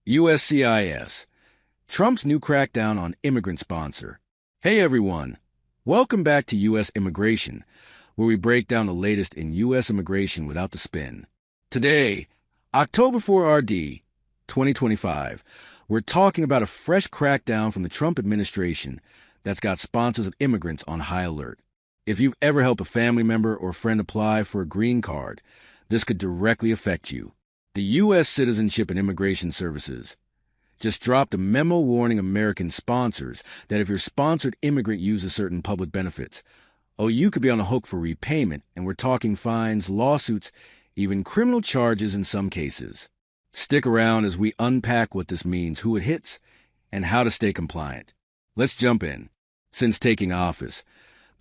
USCIS, Trump's new crackdown on immigrant sponsor. Hey everyone, welcome back to U.S. Immigration, where we break down the latest in U.S. immigration without the spin. Today, October 4 RD 2025, we're talking about a fresh crackdown from the Trump administration that's got sponsors of immigrants on high alert. If you've ever helped a family member or friend apply for a green card, this could directly affect you. The U.S. Citizenship and Immigration Services just dropped a memo warning American sponsors that if your sponsored immigrant uses certain public benefits, you could be on the hook for repayment, and we're talking fines, lawsuits, even criminal charges in some cases. Stick around as we unpack what this means, who it hits, and how to stay compliant. Let's jump in. Since taking office,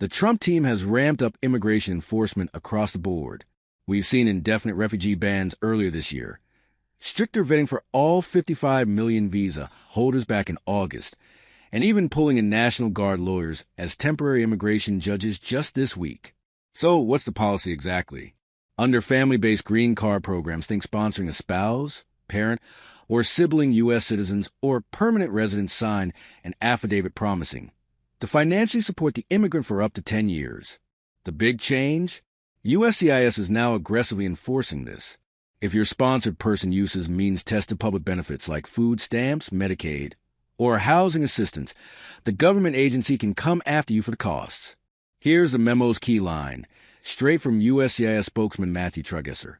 the Trump team has ramped up immigration enforcement across the board. We've seen indefinite refugee bans earlier this year, stricter vetting for all 55 million visa holders back in August, and even pulling in National Guard lawyers as temporary immigration judges just this week. So what's the policy exactly? Under family-based green card programs, think sponsoring a spouse, parent, or sibling U.S. citizens or permanent residents sign an affidavit promising to financially support the immigrant for up to 10 years. The big change? USCIS is now aggressively enforcing this. If your sponsored person uses means-tested public benefits like food stamps, Medicaid, or housing assistance, the government agency can come after you for the costs. Here's the memo's key line, straight from USCIS spokesman Matthew Tragesser.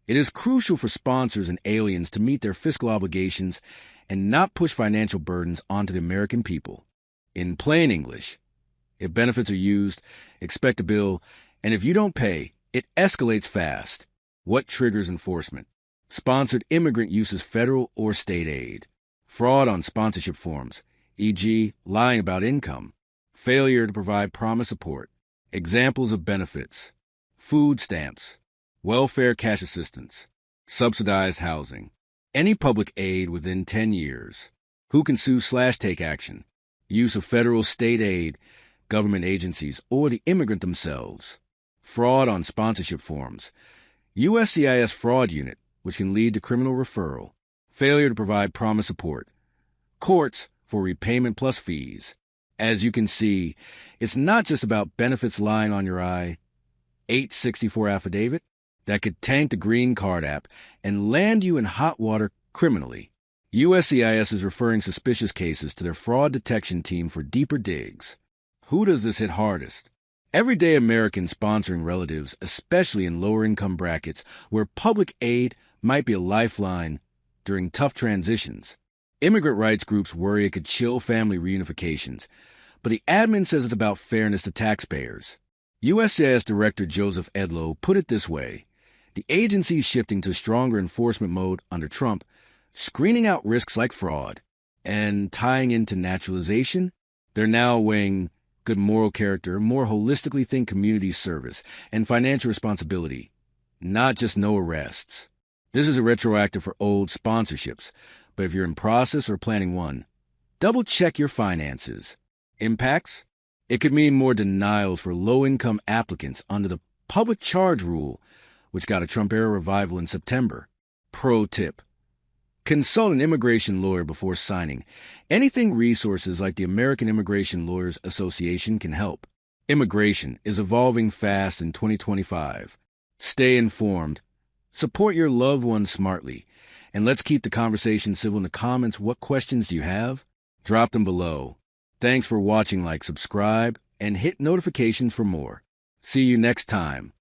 It is crucial for sponsors and aliens to meet their fiscal obligations and not push financial burdens onto the American people. In plain English, if benefits are used, expect a bill, and if you don't pay, it escalates fast. What triggers enforcement? Sponsored immigrant uses federal or state aid. Fraud on sponsorship forms, e.g., lying about income. Failure to provide promised support. Examples of benefits: food stamps, welfare cash assistance, subsidized housing, any public aid within 10 years. Who can sue/take action? Use of federal state aid, government agencies, or the immigrant themselves. Fraud on sponsorship forms. USCIS fraud unit, which can lead to criminal referral. Failure to provide promised support. Courts for repayment plus fees. As you can see, it's not just about benefits lying on your eye. 864 affidavit that could tank the green card app and land you in hot water criminally. USCIS is referring suspicious cases to their fraud detection team for deeper digs. Who does this hit hardest? Everyday Americans sponsoring relatives, especially in lower-income brackets where public aid might be a lifeline during tough transitions. Immigrant rights groups worry it could chill family reunifications, but the admin says it's about fairness to taxpayers. USCIS Director Joseph Edlow put it this way: the agency is shifting to stronger enforcement mode under Trump, screening out risks like fraud, and tying into naturalization. They're now weighing good moral character, more holistically think community service, and financial responsibility, not just no arrests. This is retroactive for old sponsorships, but if you're in process or planning one, double-check your finances. Impacts? It could mean more denials for low-income applicants under the public charge rule, which got a Trump-era revival in September. Pro tip: consult an immigration lawyer before signing. Anything resources like the American Immigration Lawyers Association can help. Immigration is evolving fast in 2025. Stay informed. Support your loved ones smartly. And let's keep the conversation civil in the comments. What questions do you have? Drop them below. Thanks for watching. Like, subscribe, and hit notifications for more. See you next time.